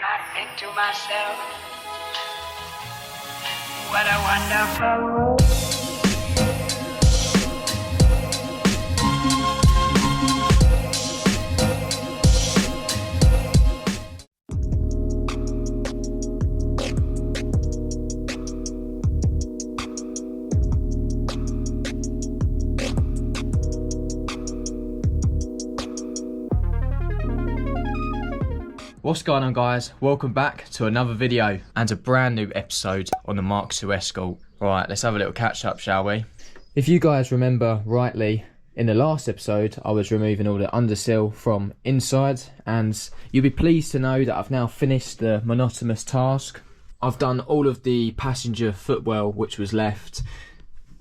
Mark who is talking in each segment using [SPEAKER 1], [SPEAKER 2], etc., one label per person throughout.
[SPEAKER 1] and I think to myself, what a wonderful world.
[SPEAKER 2] What's going on, guys? Welcome back to another video and a brand new episode on the Mk2 Escort. Right, let's have a little catch up, shall we? If you guys remember rightly, in the last episode I was removing all the undersill from inside, and you'll be pleased to know that I've now finished the monotonous task. I've done all of the passenger footwell which was left,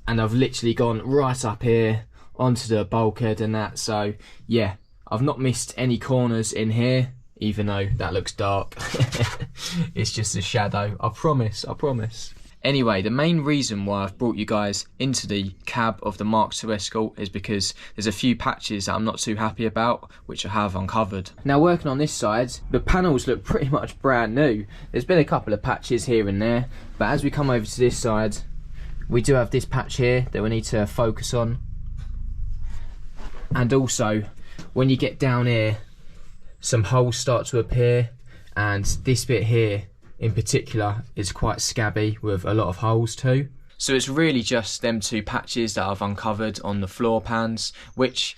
[SPEAKER 2] and I've literally gone right up here onto the bulkhead and that, so yeah, I've not missed any corners in here. Even though that looks dark. It's just a shadow, I promise. Anyway, the main reason why I've brought you guys into the cab of the Mk2 Escort is because there's a few patches that I'm not too happy about, which I have uncovered. Now, working on this side, the panels look pretty much brand new. There's been a couple of patches here and there, but as we come over to this side, we do have this patch here that we need to focus on. And also, when you get down here, some holes start to appear, and this bit here in particular is quite scabby with a lot of holes too. So it's really just them two patches that I've uncovered on the floor pans, which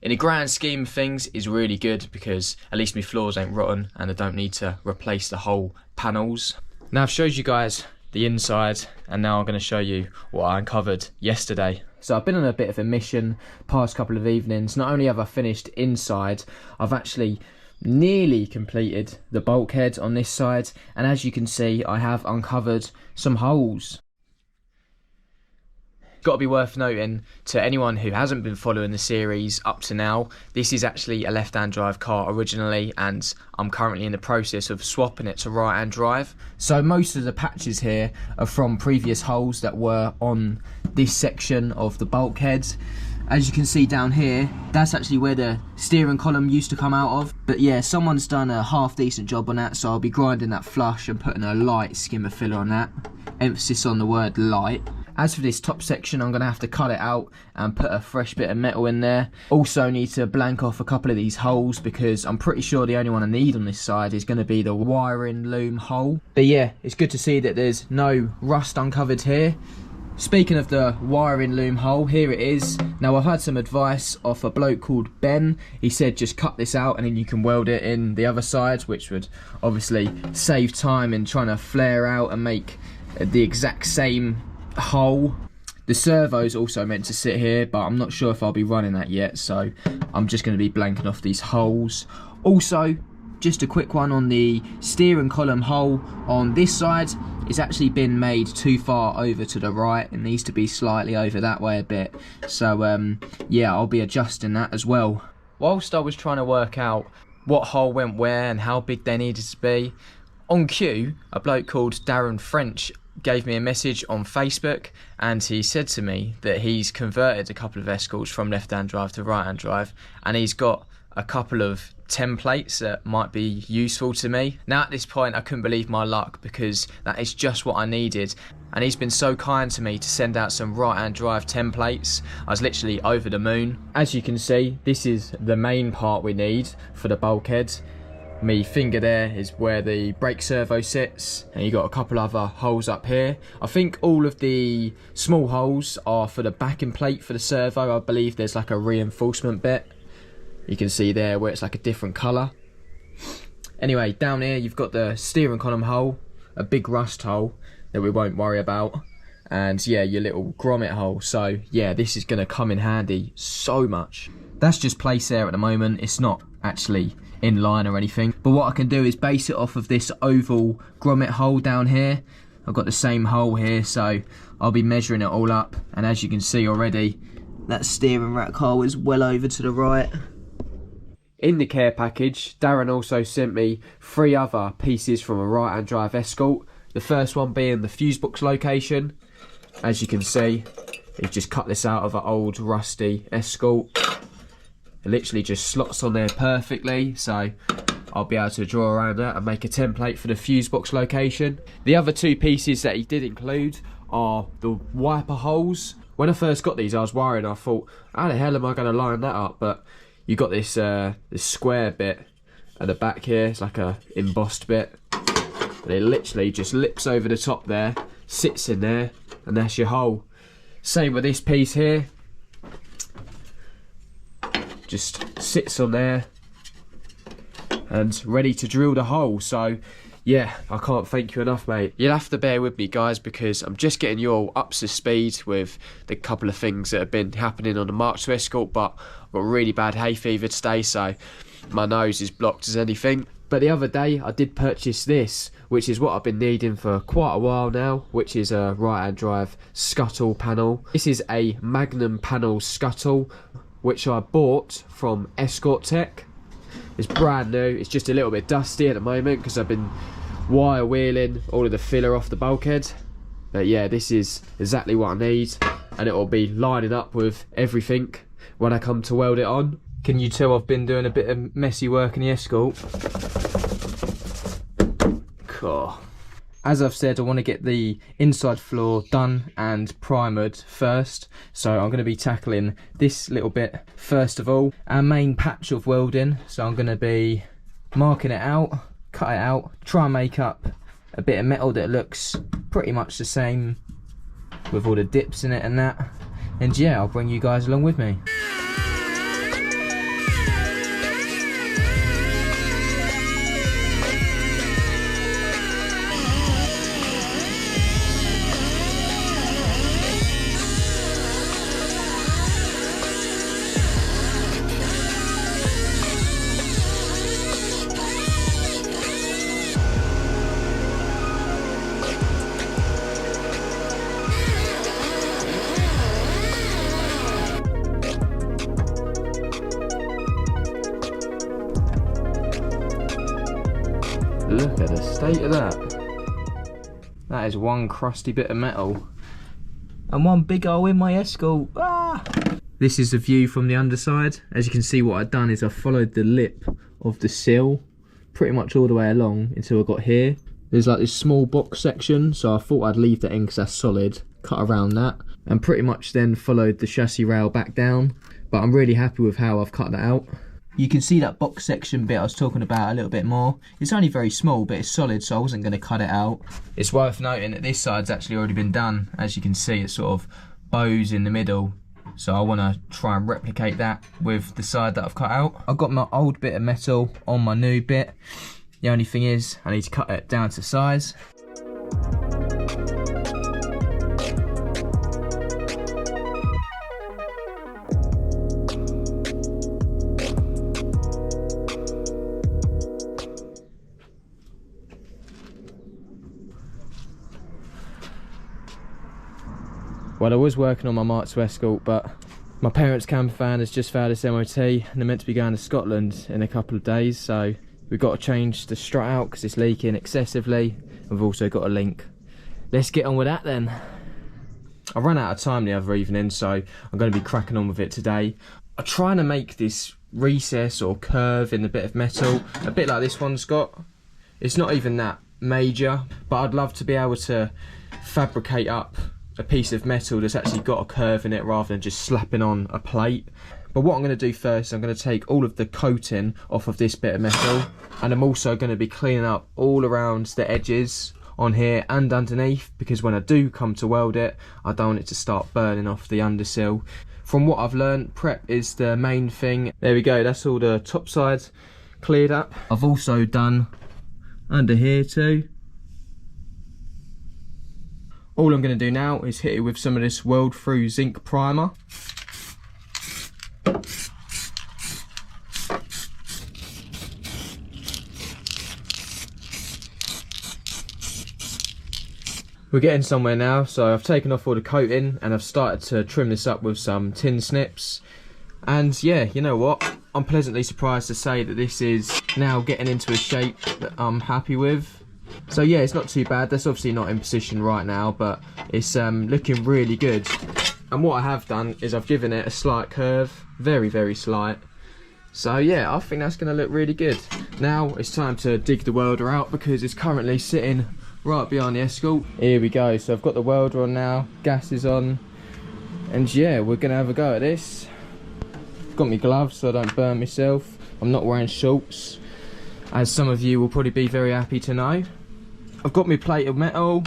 [SPEAKER 2] in the grand scheme of things is really good because at least my floors ain't rotten and I don't need to replace the whole panels. Now I've showed you guys the inside, and now I'm going to show you what I uncovered yesterday. So I've been on a bit of a mission past couple of evenings. Not only have I finished inside, I've actually nearly completed the bulkhead on this side, and as you can see, I have uncovered some holes. Got to be worth noting to anyone who hasn't been following the series up to now, this is actually a left-hand drive car originally, and I'm currently in the process of swapping it to right-hand drive. So most of the patches here are from previous holes that were on this section of the bulkhead. As you can see down here, that's actually where the steering column used to come out of. But yeah, someone's done a half decent job on that, so I'll be grinding that flush and putting a light skimmer filler on that. Emphasis on the word light. As for this top section, I'm going to have to cut it out and put a fresh bit of metal in there. Also need to blank off a couple of these holes because I'm pretty sure the only one I need on this side is going to be the wiring loom hole. But yeah, it's good to see that there's no rust uncovered here. Speaking of the wiring loom hole, here it is. Now I've had some advice off a bloke called Ben. He said just cut this out and then you can weld it in the other side, which would obviously save time in trying to flare out and make the exact same hole. The servo's also meant to sit here, but I'm not sure if I'll be running that yet, so I'm just going to be blanking off these holes. Also, just a quick one on the steering column hole on this side. It's actually been made too far over to the right. It needs to be slightly over that way a bit. So yeah, I'll be adjusting that as well. Whilst I was trying to work out what hole went where and how big they needed to be, on cue, a bloke called Darren French gave me a message on Facebook, and he said to me that he's converted a couple of Escorts from left-hand drive to right-hand drive, and he's got a couple of templates that might be useful to me. Now at this point I couldn't believe my luck because that is just what I needed, and he's been so kind to me to send out some right-hand drive templates. I was literally over the moon. As you can see, this is the main part we need for the bulkhead. My finger there is where the brake servo sits, and you got a couple other holes up here. I think all of the small holes are for the backing plate for the servo. I believe there's like a reinforcement bit. You can see there where it's like a different colour. Anyway, down here you've got the steering column hole, a big rust hole that we won't worry about, and yeah, your little grommet hole. So yeah, this is going to come in handy so much. That's just place there at the moment. It's not actually in line or anything, but what I can do is base it off of this oval grommet hole down here. I've got the same hole here, so I'll be measuring it all up, and as you can see already, that steering rack hole is well over to the right. In the care package, Darren also sent me 3 other pieces from a right-hand drive Escort. The first one being the fuse box location. As you can see, he's just cut this out of an old rusty Escort. It literally just slots on there perfectly, so I'll be able to draw around that and make a template for the fuse box location. The other two pieces that he did include are the wiper holes. When I first got these, I was worried. I thought, how the hell am I going to line that up? But you got this this square bit at the back here. It's like a embossed bit, and it literally just lips over the top there, sits in there, and that's your hole. Same with this piece here. Just sits on there and ready to drill the hole. So yeah, I can't thank you enough, mate. You'll have to bear with me, guys, because I'm just getting you all up to speed with the couple of things that have been happening on the Mk2 Escort, but I've got really bad hay fever today, so my nose is blocked as anything. But the other day I did purchase this, which is what I've been needing for quite a while now, which is a right-hand drive scuttle panel. This is a Magnum panel scuttle, which I bought from Escort Tech. It's brand new. It's just a little bit dusty at the moment because I've been wire wheeling all of the filler off the bulkhead. But yeah, this is exactly what I need, and it will be lining up with everything when I come to weld it on. Can you tell I've been doing a bit of messy work in the Escort? Cool. As I've said, I want to get the inside floor done and primered first, so I'm going to be tackling this little bit first of all, our main patch of welding. So I'm going to be marking it out, cut it out, try and make up a bit of metal that looks pretty much the same with all the dips in it and that, and yeah, I'll bring you guys along with me. Look at the state of that. That is one crusty bit of metal. And one big hole in my Escort. Ah! This is the view from the underside. As you can see, what I've done is I've followed the lip of the sill pretty much all the way along until I got here. There's like this small box section, so I thought I'd leave the end because that's solid, cut around that, and pretty much then followed the chassis rail back down. But I'm really happy with how I've cut that out. You can see that box section bit I was talking about a little bit more. It's only very small, but it's solid, so I wasn't going to cut it out. It's worth noting that this side's actually already been done. As you can see, it sort of bows in the middle, so I want to try and replicate that with the side that I've cut out. I've got my old bit of metal on my new bit. The only thing is, I need to cut it down to size. Well, I was working on my Mk2 Escort, but my parents' camper van has just failed its MOT and they're meant to be going to Scotland in a couple of days, so we've got to change the strut out because it's leaking excessively. We've also got a link. Let's get on with that then. I ran out of time the other evening, so I'm going to be cracking on with it today. I'm trying to make this recess or curve in the bit of metal, a bit like this one's got. It's not even that major, but I'd love to be able to fabricate up a piece of metal that's actually got a curve in it rather than just slapping on a plate. But what I'm going to do first, I'm going to take all of the coating off of this bit of metal, and I'm also going to be cleaning up all around the edges on here and underneath, because when I do come to weld it, I don't want it to start burning off the undersill. From what I've learned, prep is the main thing. There we go, that's all the top side cleared up. I've also done under here too. All I'm going to do now is hit it with some of this weld through zinc primer. We're getting somewhere now, so I've taken off all the coating and I've started to trim this up with some tin snips. And yeah, you know what? I'm pleasantly surprised to say that this is now getting into a shape that I'm happy with. So yeah, it's not too bad. That's obviously not in position right now, but it's looking really good. And what I have done is I've given it a slight curve, very, very slight, So yeah, I think that's going to look really good. Now it's time to dig the welder out because it's currently sitting right behind the Escort. Here we go. So I've got the welder on now, gas is on, and yeah, we're going to have a go at this. Got my gloves so I don't burn myself. I'm not wearing shorts, as some of you will probably be very happy to know. I've got my plate of metal.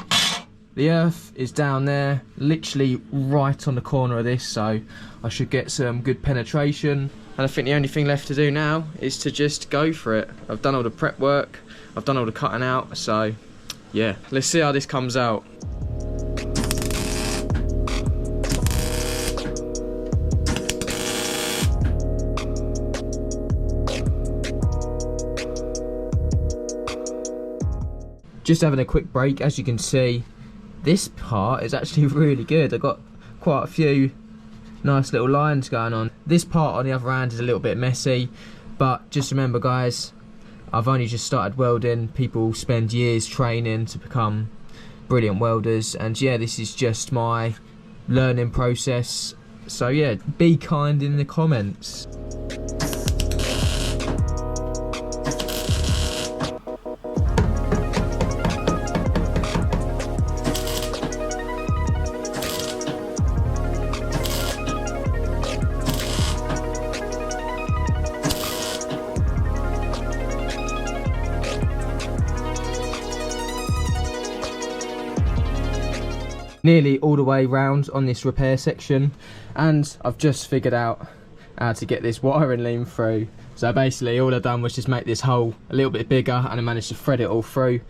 [SPEAKER 2] The earth is down there, literally right on the corner of this, so I should get some good penetration. And I think the only thing left to do now is to just go for it. I've done all the prep work, I've done all the cutting out, so yeah, let's see how this comes out. Just having a quick break. As you can see, this part is actually really good. I've got quite a few nice little lines going on. This part on the other hand is a little bit messy, but just remember guys, I've only just started welding. People spend years training to become brilliant welders, and yeah, this is just my learning process. So yeah, be kind in the comments. Nearly all the way round on this repair section, and I've just figured out how to get this wiring loom through. So basically all I've done was just make this hole a little bit bigger, and I managed to thread it all through.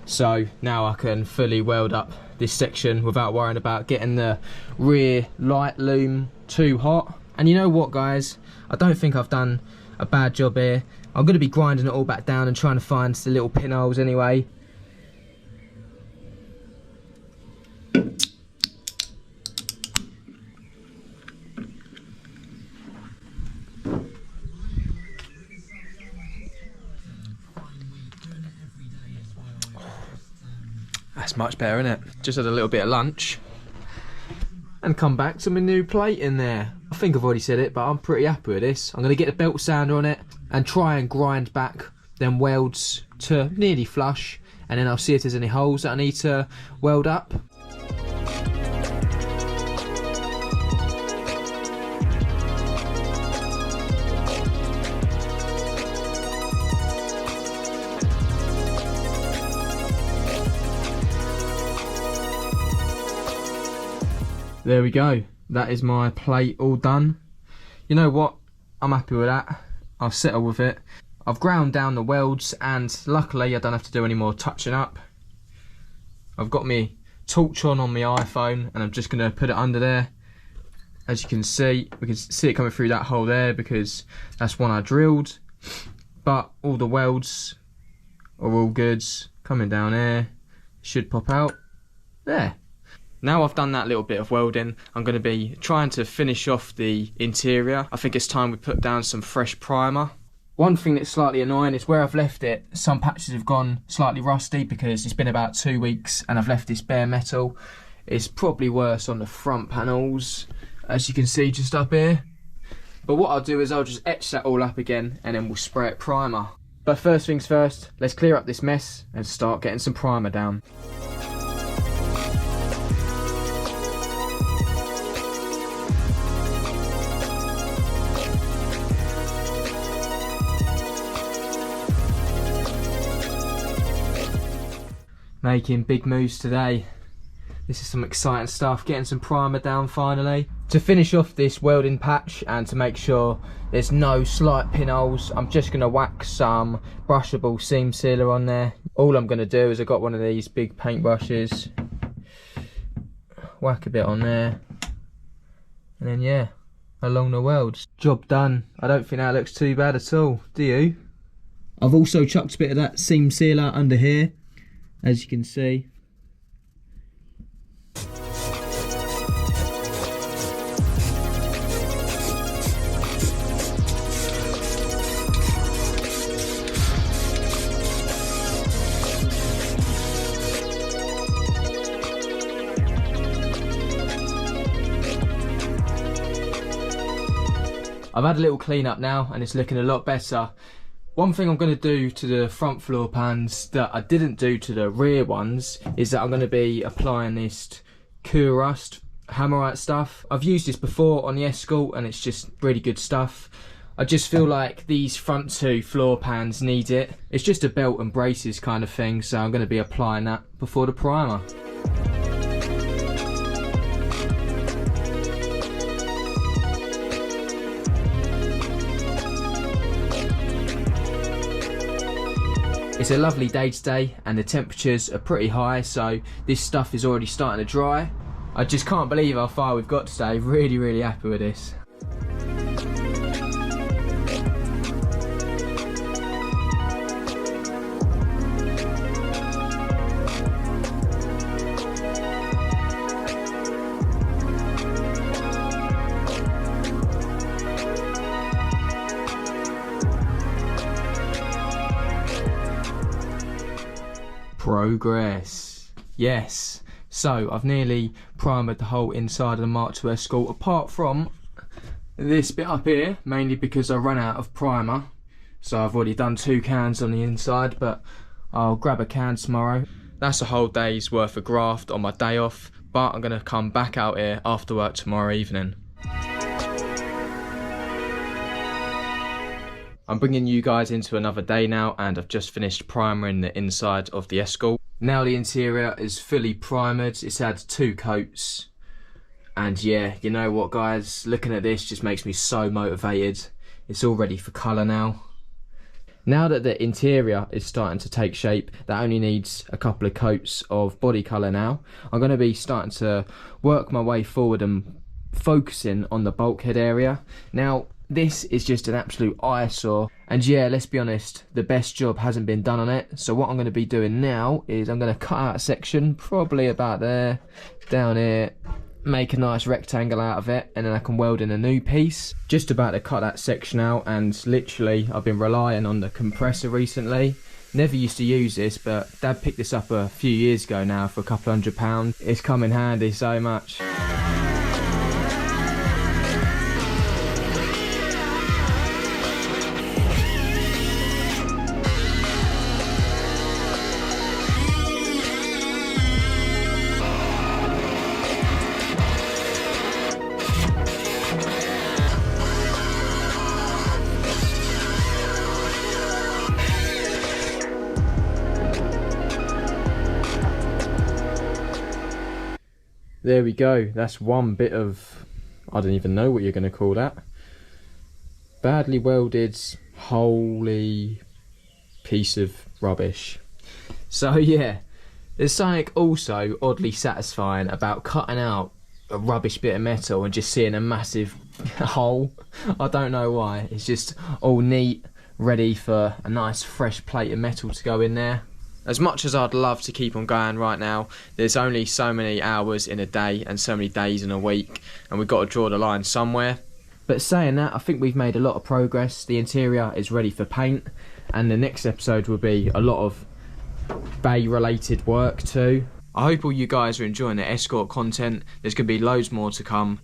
[SPEAKER 2] So now I can fully weld up this section without worrying about getting the rear light loom too hot. And you know what guys, I don't think I've done a bad job here. I'm going to be grinding it all back down and trying to find the little pinholes anyway. That's much better, isn't it? Just had a little bit of lunch and come back to my new plate in there. I think I've already said it, but I'm pretty happy with this. I'm going to get the belt sander on it and try and grind back them welds to nearly flush, and then I'll see if there's any holes that I need to weld up. There we go, that is my plate all done. You know what, I'm happy with that. I'll settle with it. I've ground down the welds, and luckily I don't have to do any more touching up. I've got my torch on my iPhone, and I'm just going to put it under there. As you can see, we can see it coming through that hole there because that's one I drilled. But all the welds are all good. Coming down here, should pop out there. Now I've done that little bit of welding, I'm going to be trying to finish off the interior. I think it's time we put down some fresh primer. One thing that's slightly annoying is where I've left it, some patches have gone slightly rusty because it's been about 2 weeks and I've left this bare metal. It's probably worse on the front panels, as you can see just up here. But what I'll do is I'll just etch that all up again and then we'll spray it primer. But first things first, let's clear up this mess and start getting some primer down. Making big moves today. This is some exciting stuff, getting some primer down finally. To finish off this welding patch and to make sure there's no slight pinholes, I'm just going to whack some brushable seam sealer on there. All I'm going to do is I've got one of these big paint brushes, whack a bit on there, and then yeah, along the welds. Job done. I don't think that looks too bad at all, do you? I've also chucked a bit of that seam sealer under here, as you can see. I've had a little clean up now and it's looking a lot better. One thing I'm going to do to the front floor pans that I didn't do to the rear ones is that I'm going to be applying this Rust Hammerite stuff. I've used this before on the Escort and it's just really good stuff. I just feel like these front two floor pans need it. It's just a belt and braces kind of thing, so I'm going to be applying that before the primer. It's a lovely day today and the temperatures are pretty high, so this stuff is already starting to dry. I just can't believe how far we've got today. Really happy with this. Progress. Yes. So I've nearly primered the whole inside of the Mk2 Escort, apart from this bit up here, mainly because I ran out of primer. So I've already done 2 cans on the inside, but I'll grab a can tomorrow. That's a whole day's worth of graft on my day off, but I'm going to come back out here after work tomorrow evening. I'm bringing you guys into another day now, and I've just finished primering the inside of the Escort. Now the interior is fully primered. It's had 2 coats, and yeah, you know what guys, looking at this just makes me so motivated. It's all ready for colour now. Now that the interior is starting to take shape, that only needs a couple of coats of body colour now. I'm going to be starting to work my way forward and focusing on the bulkhead area. Now this is just an absolute eyesore, and yeah, let's be honest, the best job hasn't been done on it. So what I'm going to be doing now is I'm going to cut out a section, probably about there, down here, make a nice rectangle out of it, and then I can weld in a new piece. Just about to cut that section out, and literally I've been relying on the compressor recently. Never used to use this, but Dad picked this up a few years ago now for a couple £100. It's come in handy so much. There we go, that's one bit of, I don't even know what you're going to call that. Badly welded, holy piece of rubbish. So yeah, there's something also oddly satisfying about cutting out a rubbish bit of metal and just seeing a massive hole. I don't know why, it's just all neat, ready for a nice fresh plate of metal to go in there. As much as I'd love to keep on going right now, there's only so many hours in a day and so many days in a week, and we've got to draw the line somewhere. But saying that, I think we've made a lot of progress. The interior is ready for paint, and the next episode will be a lot of bay related work too. I hope all you guys are enjoying the Escort content. There's going to be loads more to come.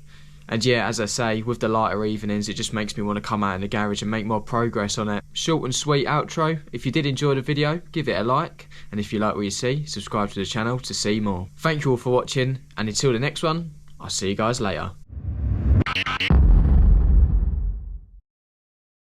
[SPEAKER 2] And yeah, as I say, with the lighter evenings, it just makes me want to come out in the garage and make more progress on it. Short and sweet outro. If you did enjoy the video, give it a like. And if you like what you see, subscribe to the channel to see more. Thank you all for watching, and until the next one, I'll see you guys later.